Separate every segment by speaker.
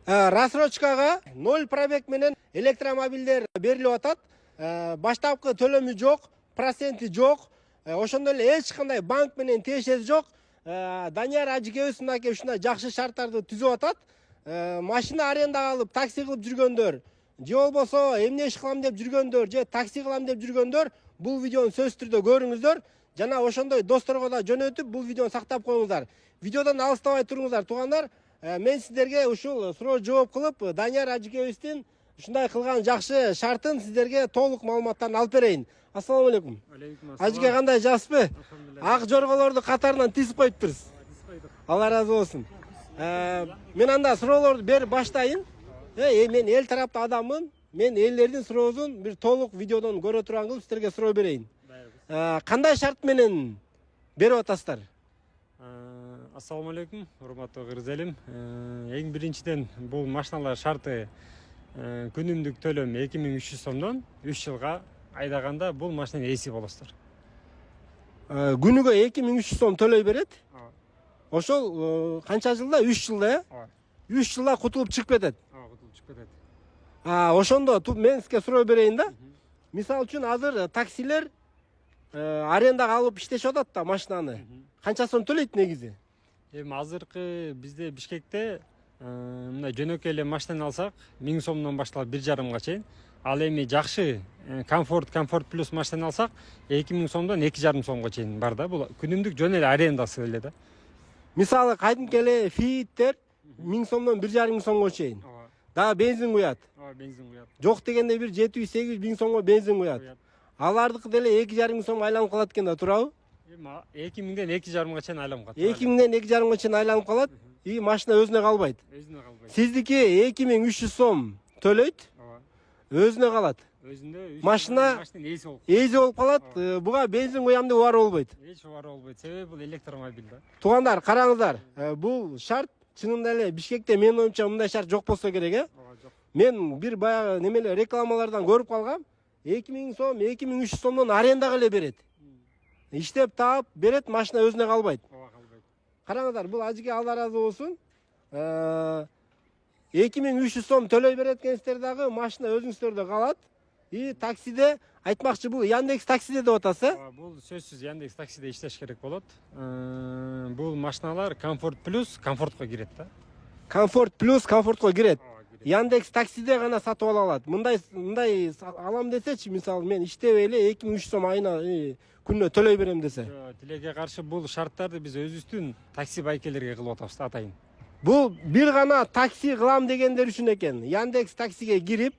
Speaker 1: Рассрочкага 0 пробег менен электромобилдер берилип атат. Баштапкы төлөмү жок, проценти жок. Ошондой эле эч кандай банк менен тиешеси жок. Данияр Ажыкебиз мынакей ушундай жакшы шарттарды түзүп атат. Машина арендага алып такси кылып жүргөндөр, же болбосо эмне иш кылам деп жүргөндөр, же такси кылам деп жүргөндөр бул видеону сөзсүз түрдө көрүңүздөр. Жана ошондой досторго да жөнөтүп бул видеону сактап коюңуздар. Видеодон алыстабай туруңуздар туугандар. Мен сиздерге ушул суроо жооп кылып, Данияр Ажыкебиздин ушундай кылган жакшы шартын сиздерге толук маалыматтарын алып берейин. Ассаламу алейкум. Ажыке кандай, жакшысызбы? Ак жорголорду катарынан тизип коюптурсуз. Алла ыраазы болсун. Мен анда суроолорду берип баштайын. Мен эл тараптуу адаммын. Мен элдердин суроосун бир толук видеодон көрө турган кылып сиздерге суроо берейин. Кандай шарт менен берип атасыздар?
Speaker 2: Ассаламу алейкум, урматтуу кыргыз элим. Эң биринчиден бул машиналар шарты күнүмдүк төлөм 2300 сомдон 3 жылга айдаганда бул машинанын ээси болосуздар.
Speaker 1: Күнүгө 2300 сом төлөй берет. Ошол канча жылда? 3 жылда, 3 жылда кутулуп чыгып кетет.
Speaker 2: Кутулуп чыгып кетет.
Speaker 1: Ошондо мен сизге суроо берейин да. Мисалы үчүн азыр таксилер арендага алып иштешип атат да машинаны. Канча сом төлөйт негизи?
Speaker 2: Эми азыркы бизде Бишкекте мындай жөнөкөй эле машинаны алсак 1000 сомдон башталып 1,5 чейин. Ал эми жакшы комфорт плюс машинаны алсак 2000 сомдон 2,5 сомго чейин бар да. Бул күнүмдүк жөн эле арендасы эле да.
Speaker 1: Мисалы кайдымкы эле Фииттер 1000 сомдон 1,5 сомго чейин. Дагы бензин куят.
Speaker 2: Бензин куят.
Speaker 1: Жок дегенде бир 700-800 миң сомго бензин куят. Алардыкы деле 2,5 сом айланып калат экен да, туурабы?
Speaker 2: 2000ден 2,5 чейин айланып калат.
Speaker 1: 2000ден 2,5 чейин айланып калат. И машина өзүнө калбайт.
Speaker 2: Өзүнө калбайт.
Speaker 1: Сиздики 2300 сом төлөйт. Өзүнө калат. Машина ээси болуп калат. Буга бензин куям деп убары болбойт.
Speaker 2: Эч убары болбойт. Себеби бул электромобиль да.
Speaker 1: Туугандар, караңыздар. Бул шарт чынында эле Бишкекте менин оюмча мындай шарт жок болсо керек, Мен бир баягы немелер рекламалардан көрүп калгам. 2000 сом, 2300 сомдон арендага эле берет. Иштеп таап берет, машина өзүнө калбайт. Караңыздар, бул Ажыке Алла ыраазы болсун. 2300 сом төлөй берет экенсиздер дагы, машина өзүңүздөрдө калат. И таксиде айтмакчы, бул Яндекс таксиде деп атасыз,
Speaker 2: Бул сөзсүз Яндекс таксиде иштеш керек болот. Бул машиналар комфорт плюс комфортко кирет да.
Speaker 1: Комфорт плюс комфортко кирет. Яндекс таксиде гана сатып ала алат. Мындай алам десечи, мисалы мен иштебей эле 2300 сом айына күнүнө төлөй берем десе.
Speaker 2: Тилекке каршы бул шарттарды биз өзүбүздүн такси байкелерге кылып атабыз да, атайын.
Speaker 1: Бул бир гана такси кылам дегендер үчүн экен. Яндекс таксиге кирип,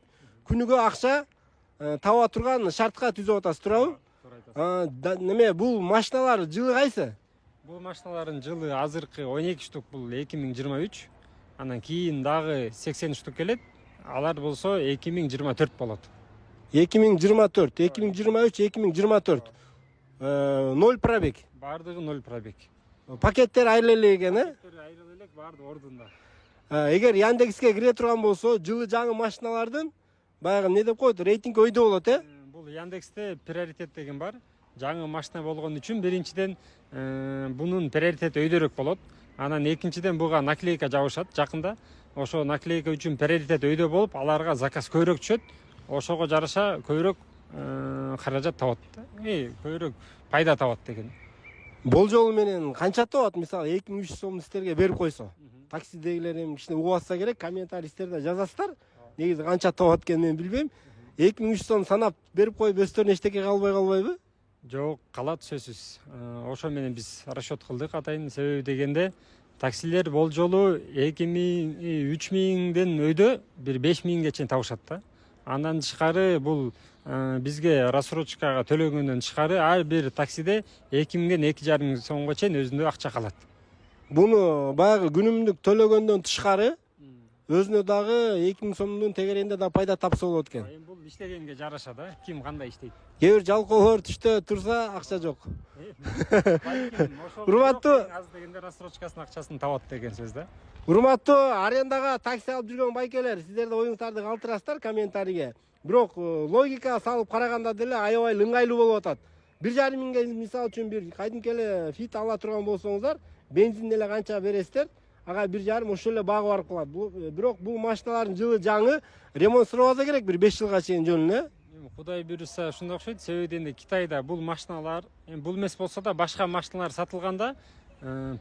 Speaker 1: күнүгө акча таба турган шартка түзүп атасыз, туурабы? Неме, бул машиналар жылы кайсы?
Speaker 2: Бул машиналардын жылы азыркы 12 штук бул 2023. Анан кийин дагы 80 штук келет. Алар болсо 2024 болот.
Speaker 1: 2024, 2023, 2024. 0 пробег.
Speaker 2: Бардыгы 0 пробег.
Speaker 1: Пакеттер айрылы элек экен,
Speaker 2: Пакеттер айрылы элек, баардыгы ордунда.
Speaker 1: Эгер Яндекске кире турган болсо, жылы жаңы машиналардын баягы эмне деп коет, рейтинг өйдө болот,
Speaker 2: Бул Яндексте приоритет деген бар. Жаңы машина болгон үчүн биринчиден бунун приоритети өйдөрөөк болот. Анан экинчиден буга наклейка жабышат жакында. Ошо наклейка үчүн приоритет өйдө болуп, аларга заказ көбүрөөк түшөт. Ошого жараша көбүрөөк каражат табат. Көбүрөөк пайда табат деген.
Speaker 1: Болжол менен канча табат? Мисалы 2300 сом сиздерге берип койсо. Таксидегилер эми кичине угуп атса керек, комментарий сиздерде жазасыздар. Негизи канча табат экенин мен билбейм. 2300 сом санап берип коюп өздөрүнө эчтеке калбайбы?
Speaker 2: Жок, калат сөзсүз. Ошо менен биз расчет кылдык атайын. Себеби дегенде таксилер болжолу 2000, 3000ден өйдө бир 5000ге чейин табышат да. Андан тышкары бул бизге рассрочкага төлөгөндөн тышкары ар бир таксиде 2000ден 2,5 сомго чейин өзүндө акча калат.
Speaker 1: Буну баягы күнүмдүк төлөгөндөн тышкары өзүнө дагы 2000 сомдун тегерегинде да пайда тапса болот экен.
Speaker 2: Бул иштегенге жараша да, ким кандай иштейт.
Speaker 1: Кээ бир жалкоолор түштө турса акча жок. Урматтуу,
Speaker 2: аз дегенде рассрочкасынын акчасын табат деген сөз да.
Speaker 1: Урматтуу арендага такси алып жүргөн байкелер, сиздер да оюңуздарды калтырасыздар комментарийге. Бирок логика салып караганда деле аябай ыңгайлуу болуп атат. 1,5 миңге мисалы үчүн бир кайдымкы эле Фит ала турган болсоңуздар, бензин эле канча бересиздер. ага 1,5 ошол эле багып барып калат. Бирок бул машиналардын жылы жаңы ремонт сурабаса керек бир 5 жылга чейин жөнүнө.
Speaker 2: Кудай буюрса ошондой окшойт. Себеби дегенде Китайда бул машиналар, бул эмес болсо да башка машиналар сатылганда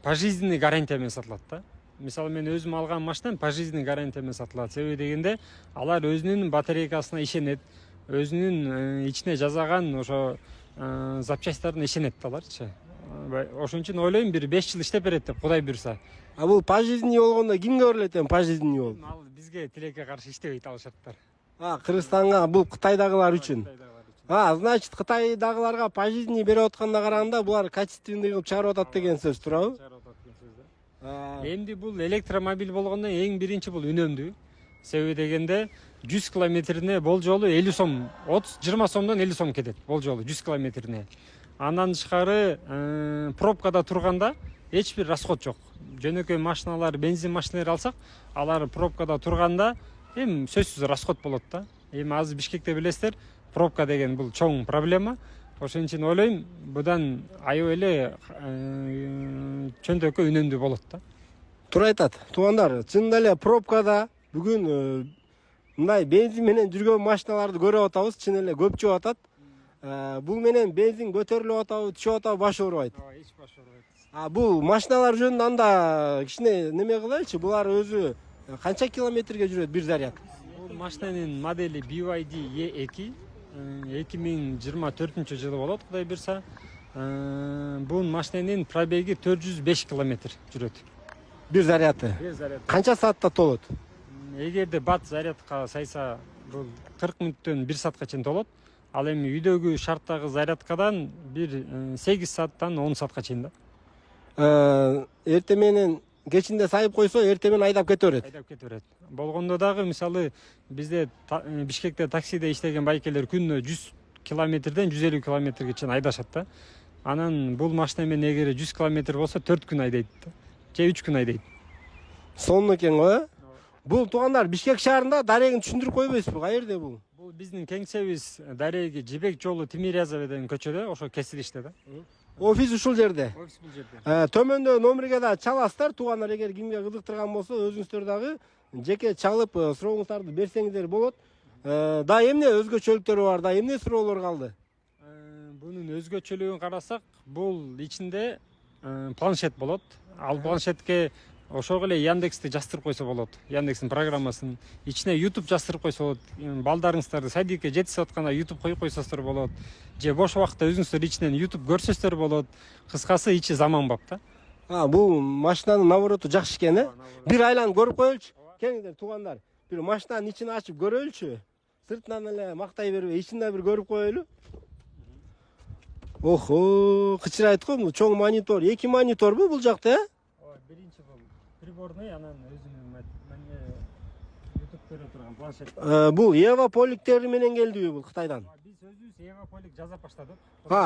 Speaker 2: пожизненный гарантия менен сатылат да. Мисалы мен өзүм алган машинам пожизненный гарантия менен сатылат. Себеби дегенде алар өзүнүн батарейкасына ишенет, өзүнүн ичине жасаган ошо запчастьтарына ишенет да аларчы. Ошон үчүн ойлойм бир 5 жыл иштеп берет деп, Кудай буюрса.
Speaker 1: А бул пожизненный болгондо кимге берилет эми пожизненный болуп?
Speaker 2: Ал бизге тилекке каршы иштебейт ал шарттар.
Speaker 1: Кыргызстанга бул Кытайдагылар үчүн. Значит, Кытайдагыларга пожизненный берип атканда караганда булар качественный кылып чыгарып атат деген сөз туурабы?
Speaker 2: Эмди бул электромобиль болгондо эң биринчи бул үнөмдүү. Себеби дегенде 100 километрине болжолу 50 сом, 20 сомдон 50 сом кетет болжолу 100 километрине. Андан тышкары пробкада турганда эч бир расход жок. Жөнөкөй машиналар, бензин машиналар алсак, алар пробкада турганда эми сөзсүз расход болот да. Эми азыр Бишкекте билесиздер, пробка деген бул чоң проблема. Ошон үчүн ойлойм, будан аябай эле чөндөккө үнөмдүү болот да.
Speaker 1: Туура айтат. Туугандар, чынында эле пробкада бүгүн мындай бензин менен жүргөн машиналарды көрүп атабыз, чын эле көп чыгып атат. Бул менен бензин көтөрүлүп атабы, түшүп атабы, баш оорубайт.
Speaker 2: Эч баш оорубайт.
Speaker 1: Бул машиналар жөнүндө анда кичине неме кылайлычы, булар өзү канча километрге жүрөт бир заряд?
Speaker 2: Бул машинанын модели BYD E2 2024 жылы болот, Кудай буюрса. Бул машинанын пробеги 405 километр жүрөт.
Speaker 1: Бир заряды. Канча саатта толот?
Speaker 2: Эгерде бат зарядка сайса, бул 40 мүнөттөн 1 саатка чейин толот. Ал эми үйдөгү шарттагы зарядкадан бир 8 сааттан 10 саатка чейин да.
Speaker 1: Эртең менен кечинде сайып койсо, эртең менен айдап кете берет.
Speaker 2: Айдап кете берет. Болгондо дагы мисалы бизде Бишкекте таксиде иштеген байкелер күнүнө 100 километрден 150 километрге чейин айдашат да. Анан бул машина менен эгер 100 километр болсо 4 күн айдайт да. Же 3 күн айдайт.
Speaker 1: Сонун экен го. Бул туугандар Бишкек шаарында дарегин түшүндүрүп койбойсузбу? Каерде бул?
Speaker 2: Бул биздин кеңсебиз дареги Жибек жолу Тимирязева деген көчөдө, ошо кесилиште да.
Speaker 1: Офис ушул жерде.
Speaker 2: Офис бул жерде.
Speaker 1: Төмөндө номерге да чаласыздар. Туугандар, эгер кимге кызыктырган болсо, өзүңүздөр дагы жеке чалып сурооңуздарды берсеңиздер болот. Да эмне өзгөчөлүктөрү бар, да эмне суроолор калды?
Speaker 2: Бунун өзгөчөлүгүн карасак, бул ичинде планшет болот. Ал планшетке ошого эле Яндексти жаздырып койсо болот. Яндекстин программасын ичине YouTube жаздырып койсо болот. Балдарыңыздарды садикке жетишип атканда YouTube коюп койсоңуздар болот. Же бош убакытта өзүңүздөр ичинен YouTube көрсөңүздөр болот. Кыскасы ичи заманбап да.
Speaker 1: Бул машинанын навороту жакшы экен, э? Бир айланып көрүп коелучу. Келиңиздер туугандар. Бир машинанын ичин ачып көрөлүчү. Сыртынан эле мактай бербей, ичинде бир көрүп коелу. Охо, кычырайт го, бул чоң монитор. 2 мониторбу бул жакта, э?
Speaker 2: Биринчи бул приборный, анан өзүнүн YouTube көрө турган планшет.
Speaker 1: Бул Ева поликтери менен келдиби бул Кытайдан?
Speaker 2: Биз өзүбүз Ева полик жасап баштадык.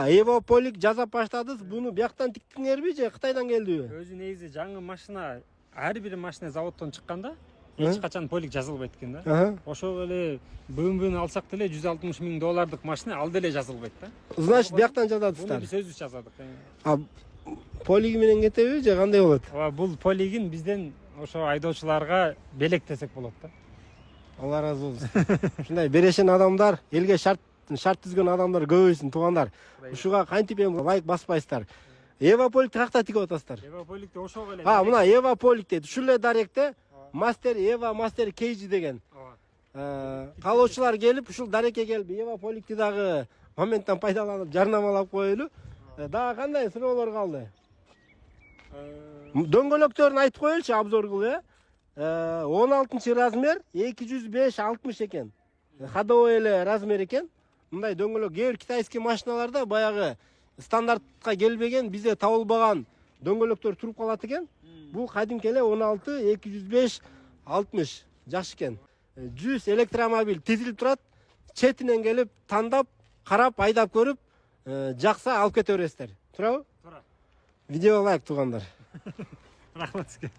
Speaker 1: Ева полик жасап баштадыңыз. Буну бияктан тиктиңерби же Кытайдан келдиби?
Speaker 2: Өзү негизи жаңы машина, ар бир машина заводдон чыкканда эч качан полик жазылбайт экен да. Ошого эле бүгүн алсак деле $160,000 машина ал деле жазылбайт да.
Speaker 1: Значит, бияктан жазадыңыздар.
Speaker 2: Биз өзүбүз жазадык.
Speaker 1: Полиги менен кетеби же кандай болот?
Speaker 2: Бул полигин бизден ошо айдоочуларга белек десек болот да.
Speaker 1: Алла разы болсун. Ушундай берешен адамдар, элге шарт түзгөн адамдар көбөйсүн туугандар. Ушуга кантип эми лайк баспайсыздар. Ева полик какта тигип атасыздар?
Speaker 2: Ева поликте ошого эле.
Speaker 1: Мына Ева полик дейт. Ушул эле даректе Мастер Ева, Мастер Кейджи деген. Каалоочулар келип, ушул дарекке келип, Ева поликти дагы моменттен пайдаланып жарнамалап коелу. Дагы кандай суроолор калды? Дөңгөлөктөрүн айтып коелучу, обзор кылып, 16 размер 205-60 экен. Ходовой эле размер экен. Мындай дөңгөлөк кээ бир китайский машиналарда баягы стандартка келбеген, бизде табылбаган дөңгөлөктөр туруп калат экен. Бул кадимки эле 16-205-60 жакшы экен. 100 электромобиль тизилип турат. Четинен келип, тандап, карап, айдап көрүп, жакса алып кете бересиздер. Туурабы?
Speaker 2: Туура.
Speaker 1: Видео лайк туугандар.
Speaker 2: Рахмат сизге.